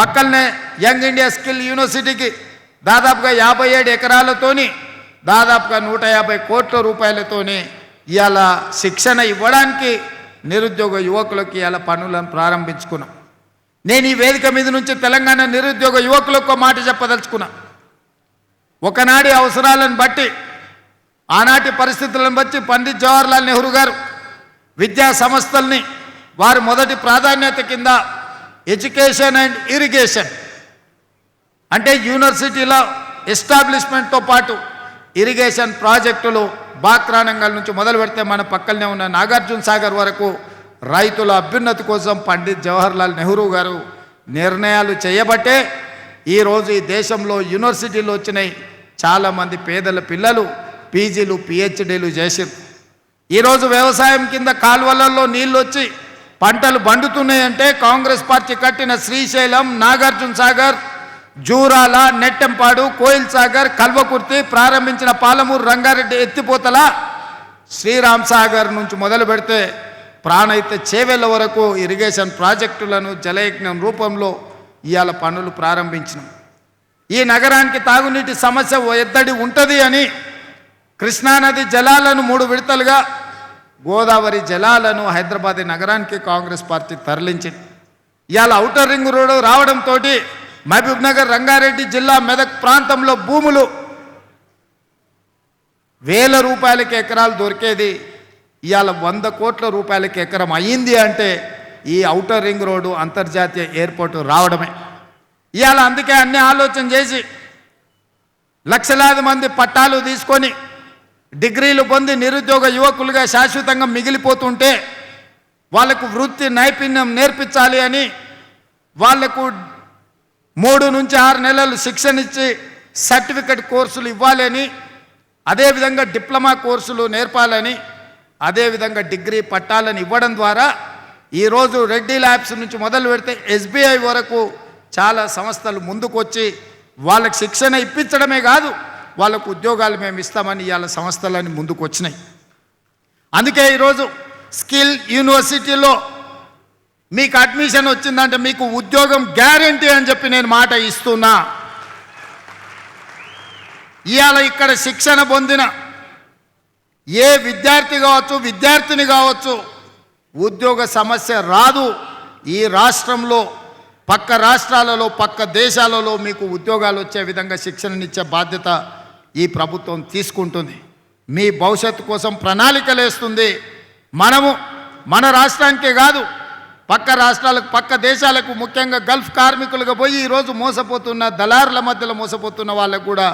పక్కనే young India skill యూనివర్సిటీకి దాదాపుగా 57 ఎకరాలతోని దాదాపుగా 150 కోట్ల రూపాయలతోని ఇవాళ శిక్షణ ఇవ్వడానికి నిరుద్యోగ యువకులకు ఇవాళ పనులను ప్రారంభించుకున్నాం. నేను ఈ వేదిక మీద నుంచి తెలంగాణ నిరుద్యోగ యువకులకు మాట చెప్పదలుచుకున్నా. ఒకనాటి అవసరాలను బట్టి ఆనాటి పరిస్థితులను బట్టి పండిత్ జవహర్లాల్ నెహ్రూ గారు విద్యా సంస్థల్ని వారి మొదటి ప్రాధాన్యత కింద ఎడ్యుకేషన్ అండ్ ఇరిగేషన్ అంటే యూనివర్సిటీలో ఎస్టాబ్లిష్మెంట్తో పాటు ఇరిగేషన్ ప్రాజెక్టులు బాక్రానంగల్ నుంచి మొదలు పెడితే మన పక్కనే ఉన్న నాగార్జున సాగర్ వరకు రైతుల అభ్యున్నతి కోసం పండిత్ జవహర్లాల్ నెహ్రూ గారు నిర్ణయాలు చేయబట్టే ఈరోజు ఈ దేశంలో యూనివర్సిటీలు వచ్చినాయి. చాలామంది పేదల పిల్లలు పీజీలు పిహెచ్డీలు చేసారు. ఈరోజు వ్యవసాయం కింద కాలువలలో నీళ్ళు వచ్చి పంటలు బండుతున్నాయంటే కాంగ్రెస్ పార్టీ కట్టిన శ్రీశైలం, నాగార్జున సాగర్, జూరాల, నెట్టెంపాడు, కోయిల్ సాగర్, కల్వకుర్తి, ప్రారంభించిన పాలమూరు రంగారెడ్డి ఎత్తిపోతల, శ్రీరామ్ సాగర్ నుంచి మొదలు పెడితే ప్రాణహిత చేవెళ్ళ వరకు ఇరిగేషన్ ప్రాజెక్టులను జలయజ్ఞం రూపంలో ఇవాళ పనులు ప్రారంభించినాం. ఈ నగరానికి తాగునీటి సమస్య ఎద్దడి ఉంటుంది అని కృష్ణానది జలాలను 3 విడతలుగా, గోదావరి జలాలను హైదరాబాద్ నగరానికి కాంగ్రెస్ పార్టీ తరలించింది. ఇవాళ ఔటర్ రింగ్ రోడ్డు రావడంతో మహబూబ్ నగర్, రంగారెడ్డి జిల్లా, మెదక్ ప్రాంతంలో భూములు వేల రూపాయలకి ఎకరాలు దొరికేది ఇవాళ 100 కోట్ల రూపాయలకి ఎకరం అయ్యింది అంటే ఈ ఔటర్ రింగ్ రోడ్డు అంతర్జాతీయ ఎయిర్పోర్టు రావడమే. ఇవాళ అందుకే అన్ని ఆలోచన చేసి లక్షలాది మంది పట్టాలు తీసుకొని డిగ్రీలు పొంది నిరుద్యోగ యువకులుగా శాశ్వతంగా మిగిలిపోతుంటే వాళ్లకు వృత్తి నైపుణ్యం నేర్పించాలి అని వాళ్లకు 3 నుంచి 6 నెలలు శిక్షణ ఇచ్చి సర్టిఫికెట్ కోర్సులు ఇవ్వాలి అని, అదేవిధంగా డిప్లొమా కోర్సులు నేర్పాలని, అదేవిధంగా డిగ్రీ పట్టాలని ఇవ్వడం ద్వారా ఈరోజు రెడ్డి ల్యాబ్స్ నుంచి మొదలు పెడితే ఎస్బీఐ వరకు చాలా సంస్థలు ముందుకొచ్చి వాళ్ళకి శిక్షణ ఇప్పించడమే కాదు వాళ్ళకు ఉద్యోగాలు మేము ఇస్తామని ఇవాళ సంస్థలన్నీ ముందుకు వచ్చినాయి. అందుకే ఈరోజు స్కిల్ యూనివర్సిటీలో మీకు అడ్మిషన్ వచ్చిందంటే మీకు ఉద్యోగం గ్యారెంటీ అని చెప్పి నేను మాట ఇస్తున్నా. ఇవాళ ఇక్కడ శిక్షణ పొందిన ఏ విద్యార్థి కావచ్చు, విద్యార్థిని కావచ్చు, ఉద్యోగ సమస్య రాదు. ఈ రాష్ట్రంలో పక్క రాష్ట్రాలలో, పక్క దేశాలలో మీకు ఉద్యోగాలు వచ్చే విధంగా శిక్షణనిచ్చే బాధ్యత ఈ ప్రభుత్వం తీసుకుంటుంది. మీ భవిష్యత్తు కోసం ప్రణాళికలు వేస్తుంది. మనము మన రాష్ట్రానికే కాదు పక్క రాష్ట్రాలకు, పక్క దేశాలకు, ముఖ్యంగా గల్ఫ్ కార్మికులుగా పోయి ఈరోజు మోసపోతున్న దళారుల మధ్యలో మోసపోతున్న వాళ్ళకు కూడా